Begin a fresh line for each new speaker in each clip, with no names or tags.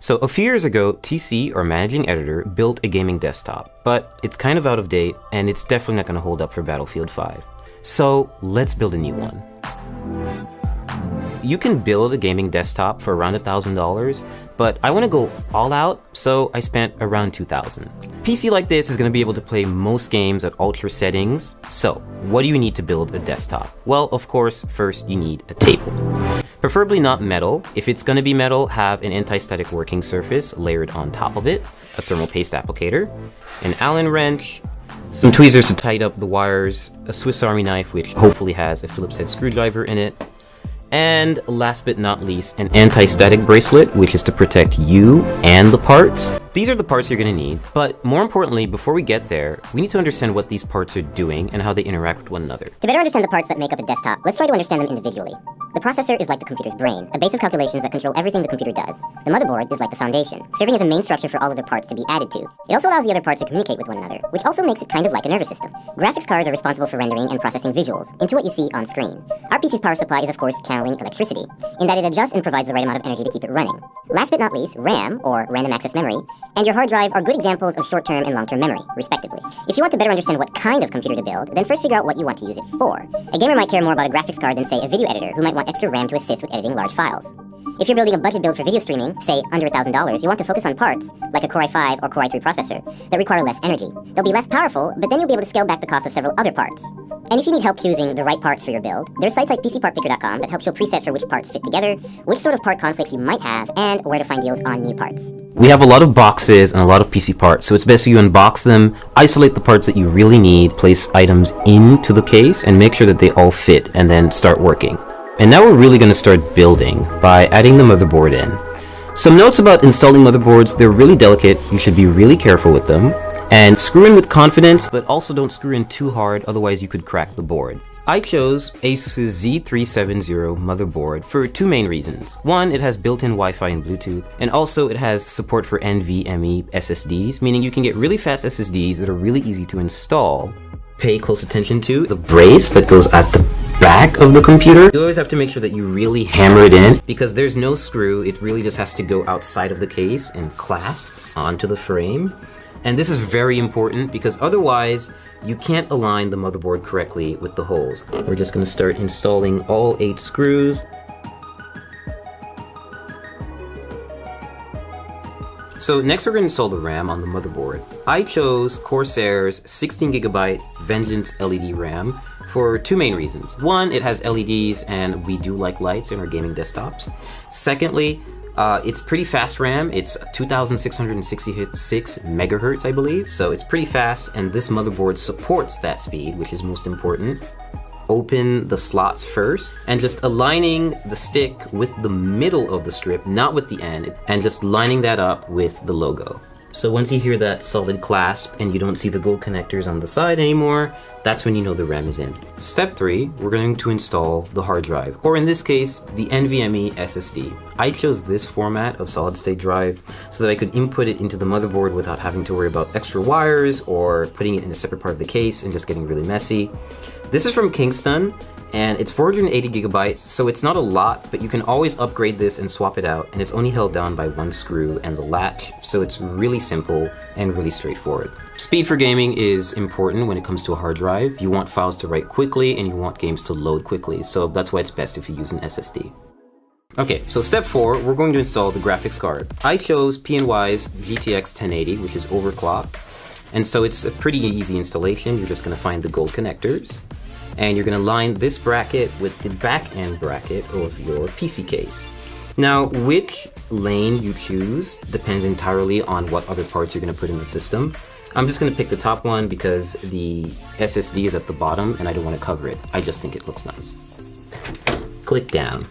So a few years ago, TC, our managing editor, built a gaming desktop, but it's kind of out of date and it's definitely not going to hold up for Battlefield 5. So let's build a new one. You can build a gaming desktop for around $1,000, but I want to go all out, so I spent around $2,000. PC like this is going to be able to play most games at ultra settings. So what do you need to build a desktop? Well, of course, first you need a table. Preferably not metal. If it's going to be metal, have an anti-static working surface layered on top of it, a thermal paste applicator, an Allen wrench, some tweezers to tighten up the wires, a Swiss Army knife which hopefully has a Phillips head screwdriver in it, and last but not least, an anti-static bracelet, which is to protect you and the parts. These are the parts you're going to need, but more importantly, before we get there, we need to understand what these parts are doing and how they interact with one another.
To better understand the parts that make up a desktop, let's try to understand them individually. The processor is like the computer's brain, a base of calculations that control everything the computer does. The motherboard is like the foundation, serving as a main structure for all other parts to be added to. It also allows the other parts to communicate with one another, which also makes it kind of like a nervous system. Graphics cards are responsible for rendering and processing visuals into what you see on screen. Our PC's power supply is of course channeling electricity, in that it adjusts and provides the right amount of energy to keep it running. Last but not least, RAM, or random access memory, and your hard drive are good examples of short-term and long-term memory, respectively. If you want to better understand what kind of computer to build, then first figure out what you want to use it for. A gamer might care more about a graphics card than, say, a video editor, who might want extra RAM to assist with editing large files. If you're building a budget build for video streaming, say under $1,000, you want to focus on parts, like a Core i5 or Core i3 processor, that require less energy. They'll be less powerful, but then you'll be able to scale back the cost of several other parts. And if you need help choosing the right parts for your build, there's sites like PCPartPicker.com that help show presets for which parts fit together, which sort of part conflicts you might have, and where to find deals on new parts.
We have a lot of boxes and a lot of PC parts, so it's best you unbox them, isolate the parts that you really need, place items into the case, and make sure that they all fit, and then start working. And now we're really going to start building by adding the motherboard in. Some notes about installing motherboards: they're really delicate, you should be really careful with them, and screw in with confidence, but also don't screw in too hard, otherwise you could crack the board. I chose Asus's Z370 motherboard for two main reasons. One, it has built-in Wi-Fi and Bluetooth, and also it has support for NVMe SSDs, meaning you can get really fast SSDs that are really easy to install. Pay close attention to the brace that goes at the back of the computer. You always have to make sure that you really hammer it in, because there's no screw, it really just has to go outside of the case and clasp onto the frame. And this is very important because otherwise you can't align the motherboard correctly with the holes. We're just going to start installing all 8 screws. So next we're going to install the RAM on the motherboard. I chose Corsair's 16GB Vengeance LED RAM for two main reasons. One, it has LEDs and we do like lights in our gaming desktops. Secondly, it's pretty fast RAM. It's 2666 megahertz, I believe, so it's pretty fast, and this motherboard supports that speed, which is most important. Open the slots first, and just aligning the stick with the middle of the strip, not with the end, and just lining that up with the logo. So once you hear that solid clasp and you don't see the gold connectors on the side anymore, that's when you know the RAM is in. Step 3, we're going to install the hard drive, or in this case, the NVMe SSD. I chose this format of solid state drive so that I could input it into the motherboard without having to worry about extra wires or putting it in a separate part of the case and just getting really messy. This is from Kingston, and it's 480 gigabytes, so it's not a lot, but you can always upgrade this and swap it out, and it's only held down by one screw and the latch, so it's really simple and really straightforward. Speed for gaming is important when it comes to a hard drive. You want files to write quickly and you want games to load quickly, so that's why it's best if you use an SSD. Okay, so step 4, we're going to install the graphics card. I chose PNY's GTX 1080, which is overclocked, and so it's a pretty easy installation. You're just going to find the gold connectors, and you're going to line this bracket with the back end bracket of your PC case. Now, which lane you choose depends entirely on what other parts you're going to put in the system. I'm just going to pick the top one because the SSD is at the bottom and I don't want to cover it. I just think it looks nice. Click down.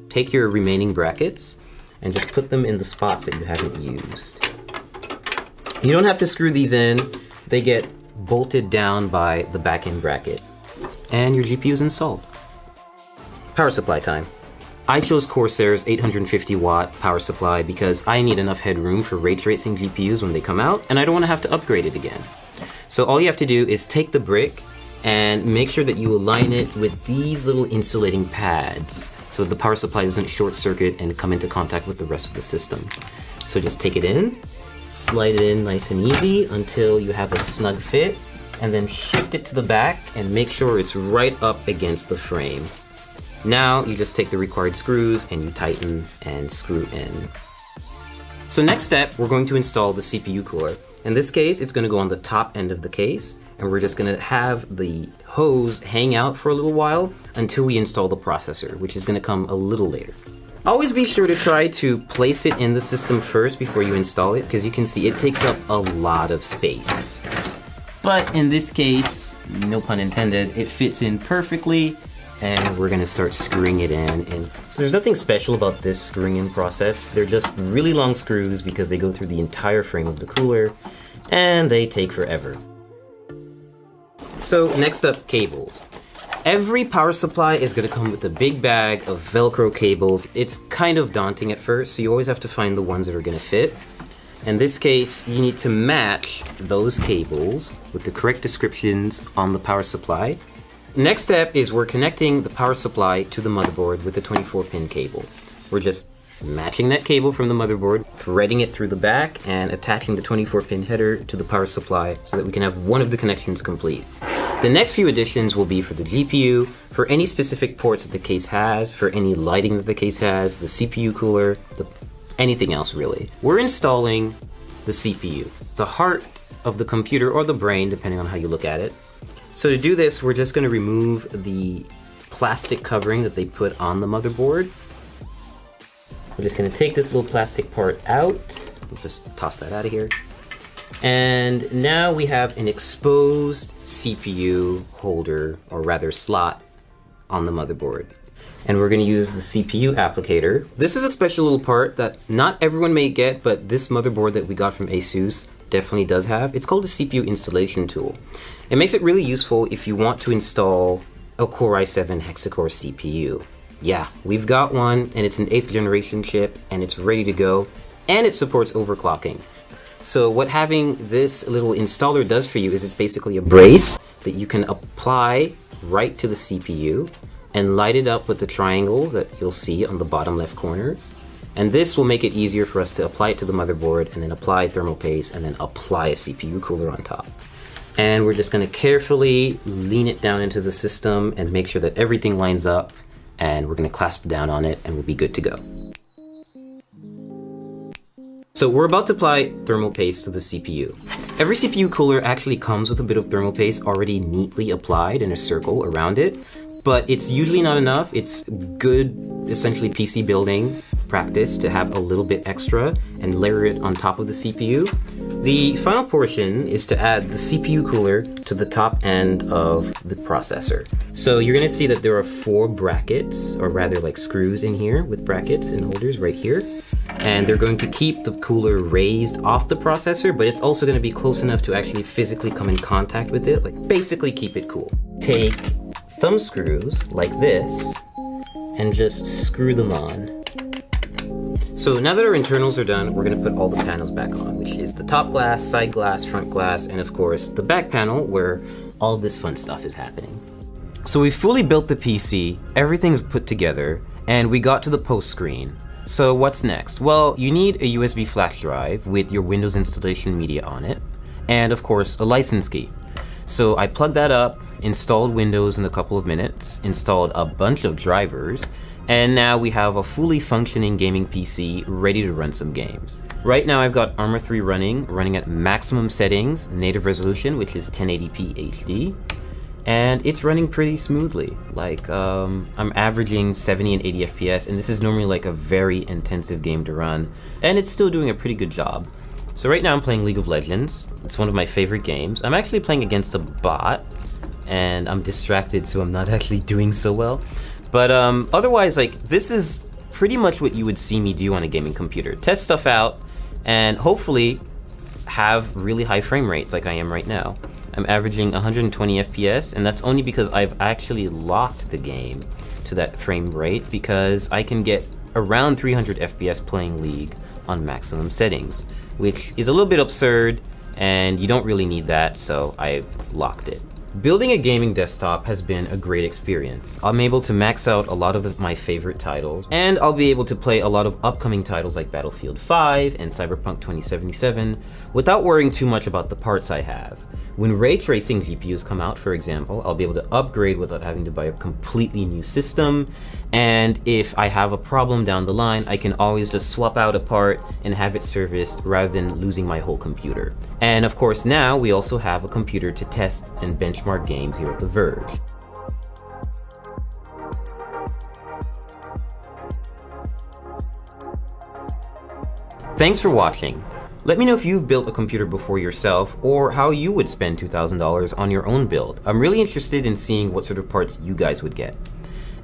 Take your remaining brackets and just put them in the spots that you haven't used. You don't have to screw these in. They get bolted down by the back end bracket. And your GPU is installed. Power supply time. I chose Corsair's 850 watt power supply because I need enough headroom for ray tracing GPUs when they come out, and I don't want to have to upgrade it again. So all you have to do is take the brick and make sure that you align it with these little insulating pads so the power supply doesn't short circuit and come into contact with the rest of the system. So just take it in, slide it in nice and easy until you have a snug fit, and then shift it to the back and make sure it's right up against the frame. Now you just take the required screws and you tighten and screw in. So next step, we're going to install the CPU cooler. In this case, it's going to go on the top end of the case, and we're just going to have the hose hang out for a little while until we install the processor, which is going to come a little later. Always be sure to try to place it in the system first before you install it, because you can see it takes up a lot of space. But in this case, no pun intended, it fits in perfectly, and we're gonna start screwing it in. And so there's nothing special about this screwing in process. They're just really long screws because they go through the entire frame of the cooler, and they take forever. So next up, cables. Every power supply is gonna come with a big bag of Velcro cables. It's kind of daunting at first, so you always have to find the ones that are gonna fit. In this case, you need to match those cables with the correct descriptions on the power supply. Next step is we're connecting the power supply to the motherboard with a 24-pin cable. We're just matching that cable from the motherboard, threading it through the back, and attaching the 24-pin header to the power supply so that we can have one of the connections complete. The next few additions will be for the GPU, for any specific ports that the case has, for any lighting that the case has, the CPU cooler, anything else really. We're installing the CPU, the heart of the computer or the brain, depending on how you look at it. So to do this, we're just going to remove the plastic covering that they put on the motherboard. We're just going to take this little plastic part out. We'll just toss that out of here. And now we have an exposed CPU holder, or rather slot, on the motherboard. And we're going to use the CPU applicator. This is a special little part that not everyone may get, but this motherboard that we got from ASUS definitely does have. It's called a CPU installation tool. It makes it really useful if you want to install a Core i7 hexa-core CPU. Yeah, we've got one, and it's an 8th generation chip, and it's ready to go, and it supports overclocking. So what having this little installer does for you is it's basically a brace that you can apply right to the CPU and light it up with the triangles that you'll see on the bottom left corners. And this will make it easier for us to apply it to the motherboard and then apply thermal paste and then apply a CPU cooler on top. And we're just going to carefully lean it down into the system and make sure that everything lines up, and we're going to clasp down on it and we'll be good to go. So we're about to apply thermal paste to the CPU. Every CPU cooler actually comes with a bit of thermal paste already neatly applied in a circle around it, but it's usually not enough. It's good, essentially PC building practice to have a little bit extra and layer it on top of the CPU. The final portion is to add the CPU cooler to the top end of the processor. So you're gonna see that there are 4 brackets, or rather like screws in here with brackets and holders right here. And they're going to keep the cooler raised off the processor, but it's also gonna be close enough to actually physically come in contact with it, like basically keep it cool. Take thumb screws like this and just screw them on. So now that our internals are done, we're gonna put all the panels back on, which is the top glass, side glass, front glass, and of course the back panel where all of this fun stuff is happening. So we fully built the PC, everything's put together, and we got to the post screen. So what's next? Well, you need a USB flash drive with your Windows installation media on it, and of course a license key. So I plugged that up, installed Windows in a couple of minutes, installed a bunch of drivers, and now we have a fully functioning gaming PC ready to run some games. Right now I've got Arma 3 running at maximum settings, native resolution, which is 1080p HD, and it's running pretty smoothly. Like, I'm averaging 70 and 80 FPS, and this is normally like a very intensive game to run, and it's still doing a pretty good job. So right now I'm playing League of Legends. It's one of my favorite games. I'm actually playing against a bot, and I'm distracted, so I'm not actually doing so well. But otherwise, like, this is pretty much what you would see me do on a gaming computer. Test stuff out, and hopefully have really high frame rates like I am right now. I'm averaging 120 FPS, and that's only because I've actually locked the game to that frame rate, because I can get around 300 FPS playing League on maximum settings, which is a little bit absurd, and you don't really need that, so I've locked it. Building a gaming desktop has been a great experience. I'm able to max out a lot of my favorite titles, and I'll be able to play a lot of upcoming titles like Battlefield 5 and Cyberpunk 2077 without worrying too much about the parts I have. When ray tracing GPUs come out, for example, I'll be able to upgrade without having to buy a completely new system, and if I have a problem down the line, I can always just swap out a part and have it serviced rather than losing my whole computer. And of course now we also have a computer to test and benchmark games here at The Verge. Thanks for watching. Let me know if you've built a computer before yourself, or how you would spend $2,000 on your own build. I'm really interested in seeing what sort of parts you guys would get.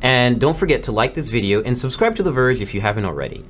And don't forget to like this video and subscribe to The Verge if you haven't already.